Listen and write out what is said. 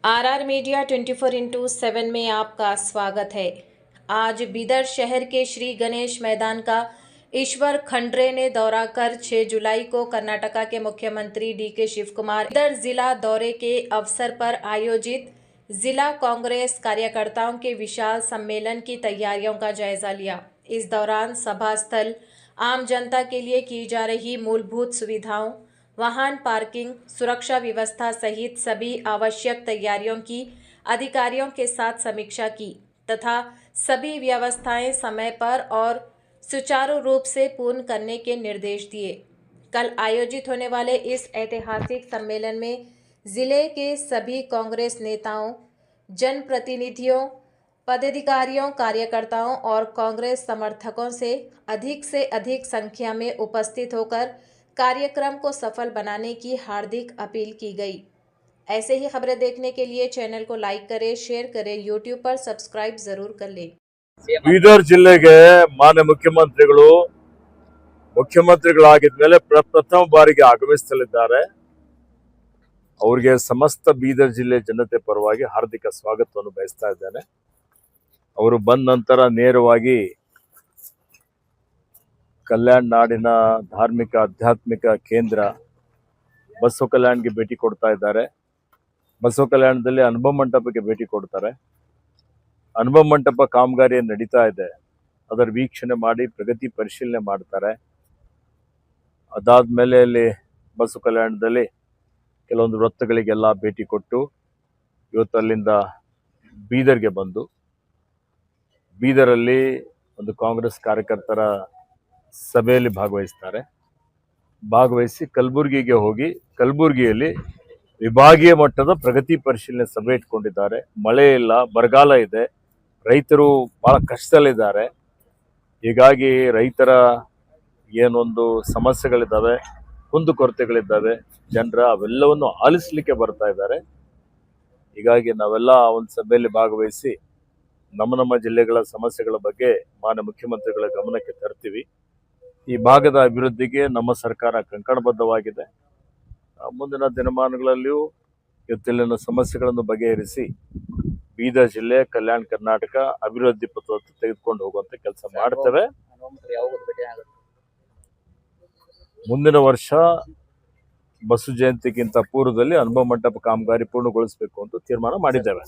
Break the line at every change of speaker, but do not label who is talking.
RR media 24/7 में आपका स्वागत है। आज बीदर शहर के श्री गणेश मैदान का ईश्वर खंड्रे ने दौरा कर 6 जुलाई को कर्नाटका के मुख्यमंत्री डीके शिवकुमार बीदर जिला दौरे के अवसर पर आयोजित जिला कांग्रेस कार्यकर्ताओं के विशाल सम्मेलन की तैयारियों का जायजा लिया। इस दौरान सभा स्थल, आम जनता के लिए की जा रही मूलभूत सुविधाओं, वाहन पार्किंग, सुरक्षा व्यवस्था सहित सभी आवश्यक तैयारियों की अधिकारियों के साथ समीक्षा की तथा सभी व्यवस्थाएं समय पर और सुचारू रूप से पूर्ण करने के निर्देश दिए। कल आयोजित होने वाले इस ऐतिहासिक सम्मेलन में जिले के सभी कांग्रेस नेताओं, जनप्रतिनिधियों, पदाधिकारियों, कार्यकर्ताओं और कांग्रेस समर्थकों से अधिक संख्या में उपस्थित होकर कार्यक्रम को सफल बनाने की हार्दिक अपील की गई। ऐसे ही खबरें देखने के लिए चैनल को लाइक करें, शेयर करें, यूट्यूब पर सब्सक्राइब जरूर कर लें।
ಬೀದರ್ ಜಿಲ್ಲೆಗೆ ಮಾನ್ಯ ಮುಖ್ಯಮಂತ್ರಿಗಳಾಗಿದ್ದ ಮೇಲೆ ಪ್ರಥಮ ಬಾರಿಗೆ ಆಗಮಿಸಲಿದ್ದಾರೆ. ಅವರಿಗೆ ಸಮಸ್ತ ಬೀದರ್ ಜಿಲ್ಲೆ ಜನತೆ ಪರವಾಗಿ ಹಾರ್ದಿಕ ಸ್ವಾಗತವನ್ನು ಬಯಸ್ತಾ ಇದ್ದೇನೆ. ಅವರು ಬಂದ ನಂತರ ನೇರವಾಗಿ ಕಲ್ಯಾಣ ನಾಡಿನ ಧಾರ್ಮಿಕ ಆಧ್ಯಾತ್ಮಿಕ ಕೇಂದ್ರ ಬಸವ ಕಲ್ಯಾಣ್ಗೆ ಭೇಟಿ ಕೊಡ್ತಾ ಇದ್ದಾರೆ. ಬಸವ ಕಲ್ಯಾಣದಲ್ಲಿ ಅನುಭವ ಮಂಟಪಕ್ಕೆ ಭೇಟಿ ಕೊಡ್ತಾರೆ. ಅನುಭವ ಮಂಟಪ ಕಾಮಗಾರಿ ನಡೀತಾ ಇದೆ, ಅದರ ವೀಕ್ಷಣೆ ಮಾಡಿ ಪ್ರಗತಿ ಪರಿಶೀಲನೆ ಮಾಡ್ತಾರೆ. ಅದಾದ್ಮೇಲೆ ಅಲ್ಲಿ ಬಸವ ಕಲ್ಯಾಣದಲ್ಲಿ ಕೆಲವೊಂದು ವೃತ್ತಗಳಿಗೆಲ್ಲ ಭೇಟಿ ಕೊಟ್ಟು ಇವತ್ತು ಅಲ್ಲಿಂದ ಬೀದರ್ಗೆ ಬಂದು ಬೀದರಲ್ಲಿ ಒಂದು ಕಾಂಗ್ರೆಸ್ ಕಾರ್ಯಕರ್ತರ ಸಭೆಯಲ್ಲಿ ಭಾಗವಹಿಸಿ ಕಲಬುರಗಿಗೆ ಹೋಗಿ ಕಲಬುರಗಿಯಲ್ಲಿ ವಿಭಾಗೀಯ ಮಟ್ಟದ ಪ್ರಗತಿ ಪರಿಶೀಲನೆ ಸಭೆ ಇಟ್ಕೊಂಡಿದ್ದಾರೆ. ಮಳೆ ಇಲ್ಲ, ಬರಗಾಲ ಇದೆ, ರೈತರು ಬಹಳ ಕಷ್ಟದಲ್ಲಿದ್ದಾರೆ. ಹೀಗಾಗಿ ರೈತರ ಏನೊಂದು ಸಮಸ್ಯೆಗಳಿದ್ದಾವೆ, ಕುಂದುಕೊರತೆಗಳಿದ್ದಾವೆ, ಜನರ ಅವೆಲ್ಲವನ್ನು ಆಲಿಸಲಿಕ್ಕೆ ಬರ್ತಾ ಇದ್ದಾರೆ. ಹೀಗಾಗಿ ನಾವೆಲ್ಲ ಒಂದು ಸಭೆಯಲ್ಲಿ ಭಾಗವಹಿಸಿ ನಮ್ಮ ಜಿಲ್ಲೆಗಳ ಸಮಸ್ಯೆಗಳ ಬಗ್ಗೆ ಮಾನ್ಯ ಮುಖ್ಯಮಂತ್ರಿಗಳ ಗಮನಕ್ಕೆ ತರ್ತೀವಿ. ಈ ಭಾಗದ ಅಭಿವೃದ್ಧಿಗೆ ನಮ್ಮ ಸರ್ಕಾರ ಕಂಕಣಬದ್ಧವಾಗಿದೆ. ಮುಂದಿನ ದಿನಮಾನಗಳಲ್ಲಿಯೂ ಇವತ್ತಿನ ಸಮಸ್ಯೆಗಳನ್ನು ಬಗೆಹರಿಸಿ ಬೀದರ್ ಜಿಲ್ಲೆ, ಕಲ್ಯಾಣ ಕರ್ನಾಟಕ ಅಭಿವೃದ್ಧಿ ಪಥದತ್ತ ತೆಗೆದುಕೊಂಡು ಹೋಗುವಂತ ಕೆಲಸ ಮಾಡ್ತೇವೆ. ಮುಂದಿನ ವರ್ಷ ಬಸವ ಜಯಂತಿಗಿಂತ ಪೂರ್ವದಲ್ಲಿ ಅನುಭವ ಮಂಟಪ ಕಾಮಗಾರಿ ಪೂರ್ಣಗೊಳಿಸಬೇಕು ಅಂತ ತೀರ್ಮಾನ ಮಾಡಿದ್ದೇವೆ.